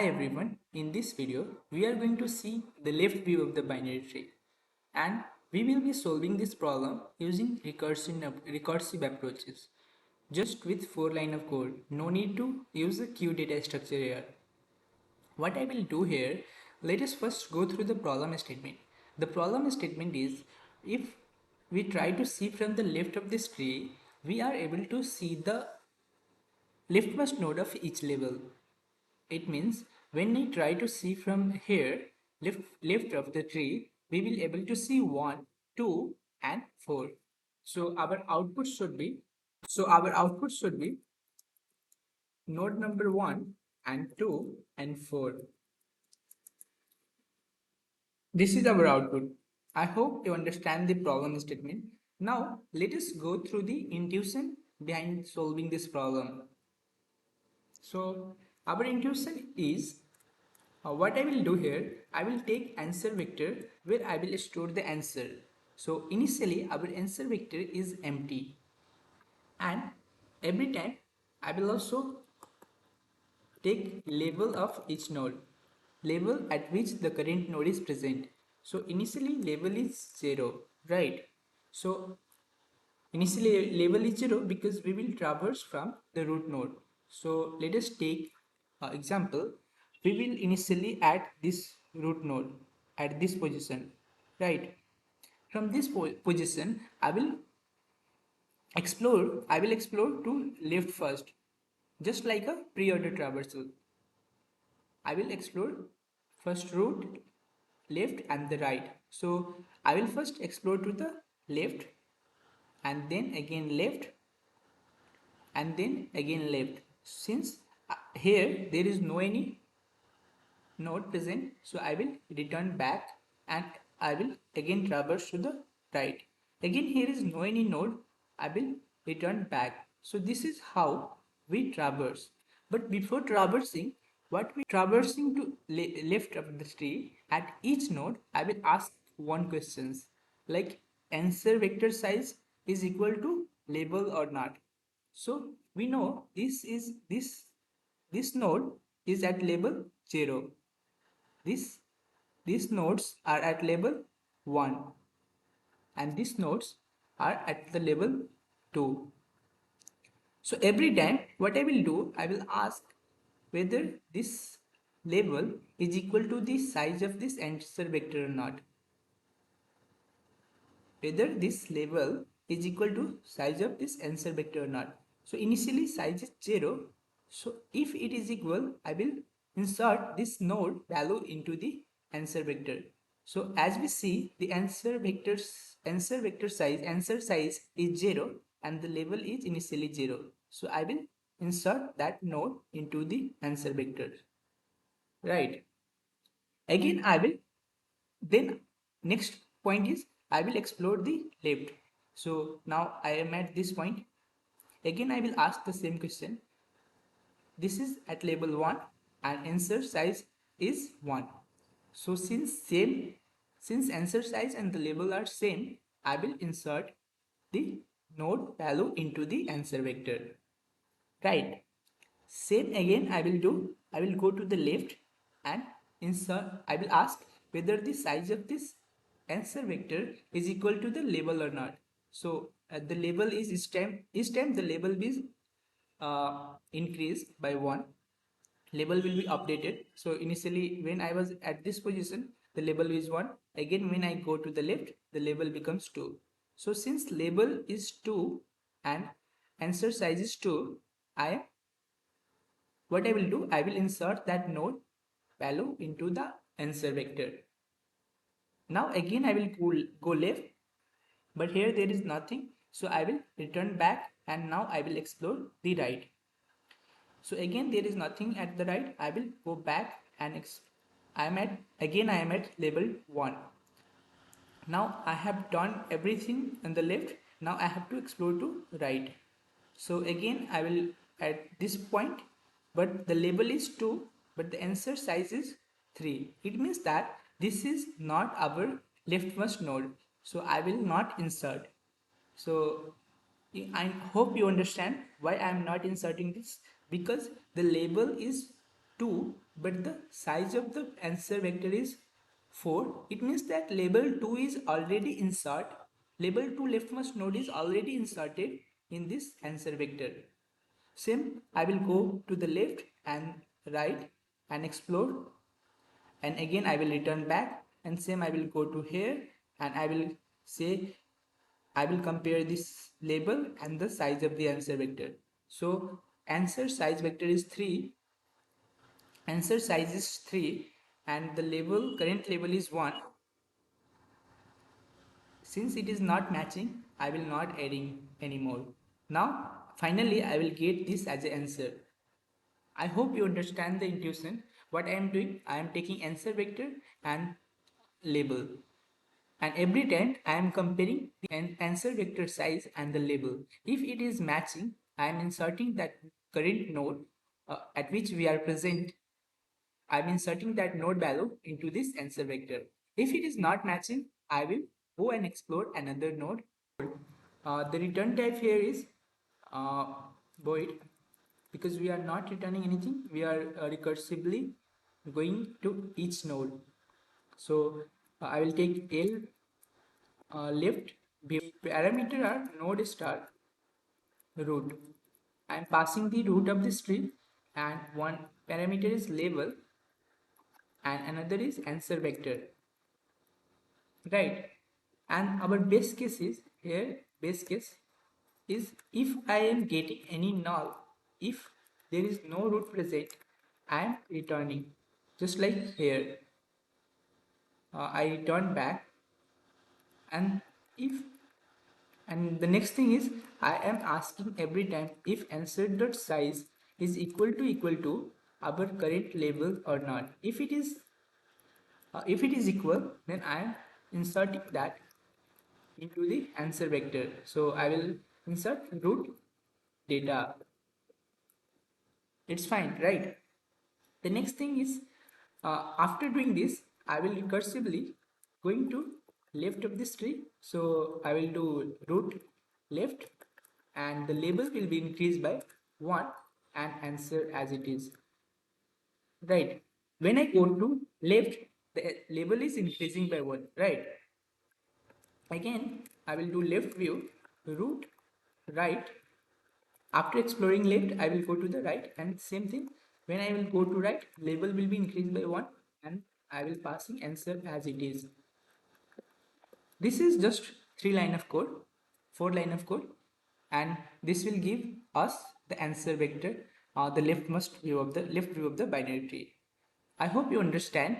Hi everyone, in this video we are going to see the left view of the binary tree and we will be solving this problem using recursive approaches just with 4 lines of code. No need to use the queue data structure here. What I will do here, let us first go through the problem statement. The problem statement is if we try to see from the left of this tree, we are able to see the leftmost node of each level. It means when we try to see from here, left of the tree, we will able to see 1, 2 and 4. So our output should be, node number 1 and 2 and 4. This is our output. I hope you understand the problem statement. Now let us go through the intuition behind solving this problem. So our intuition is what I will do here, I will take answer vector where I will store the answer. So initially our answer vector is empty and every time I will also take label of each node, label at which the current node is present. So initially label is 0, right? So initially label is 0 because we will traverse from the root node. So let us take example. We will initially add this root node at this position, right? From this position, I will explore to left first, just like a pre-order traversal. I will explore first root, left and the right. So I will first explore to the left and then again left and then again left. Since here there is no any node present, so I will return back and I will again traverse to the right. Again here is no any node, I will return back. So this is how we traverse. But before traversing, what we traversing to left of the tree, at each node I will ask one questions like answer vector size is equal to label or not. So we know this node is at label 0. This these nodes are at level 1 and these nodes are at the level 2. So every time what I will do, I will ask whether this label is equal to the size of this answer vector or not. Whether this label is equal to size of this answer vector or not. So initially size is 0. So if it is equal, I will insert this node value into the answer vector. So as we see, the answer size is 0 and the label is initially 0. So I will insert that node into the answer vector. Right. Again I will then next point is I will explore the left. So now I am at this point. Again I will ask the same question. This is at label 1 and answer size is 1. So since answer size and the label are same, I will insert the node value into the answer vector. Right. Same again I will do. I will go to the left and insert. I will ask whether the size of this answer vector is equal to the label or not. So the label is each time the label is increased by 1, label will be updated. So initially when I was at this position, the label is 1. Again when I go to the left, the label becomes 2. So since label is 2 and answer size is 2, what I will do, I will insert that node value into the answer vector. Now again I will go left, but here there is nothing. So I will return back and now I will explore the right. So again there is nothing at the right. I will go back and I am at label 1. Now I have done everything on the left. Now I have to explore to right. So again I will at this point, but the label is 2, but the answer size is 3. It means that this is not our leftmost node. So I will not insert. So I hope you understand why I am not inserting this, because the label is 2 but the size of the answer vector is 4, it means that label 2 is already insert. Label 2 leftmost node is already inserted in this answer vector. Same, I will go to the left and right and explore, and again I will return back, and same I will go to here and I will say I will compare this label and the size of the answer vector. So answer size vector is 3, answer size is 3, and the label current label is 1. Since it is not matching, I will not adding anymore. Now finally I will get this as an answer. I hope you understand the intuition. What I am doing, I am taking answer vector and label, and every time I am comparing the answer vector size and the label. If it is matching, I am inserting that current node at which we are present. I am inserting that node value into this answer vector. If it is not matching, I will go and explore another node. The return type here is uh, void, because we are not returning anything. We are recursively going to each node. So I will take L left. Parameter are node star root. I am passing the root of the string, and one parameter is label and another is answer vector, right? And our base case is here, base case is if I am getting any null, if there is no root present, I am returning, just like here. I return back, and if and the next thing is I am asking every time if answer dot size is equal to our current label or not. If it is equal, then I am inserting that into the answer vector. So I will insert root data. It's fine, right? The next thing is after doing this, I will recursively going to left of this tree. So I will do root left, and the label will be increased by 1 and answer as it is, right? When I go to left, the label is increasing by 1, right? Again, I will do left view, root right. After exploring left, I will go to the right, and same thing. When I will go to right, label will be increased by 1 and I will passing answer as it is. This is just 3 line of code, 4 line of code, and this will give us the answer vector, the left view of the binary tree. I hope you understand.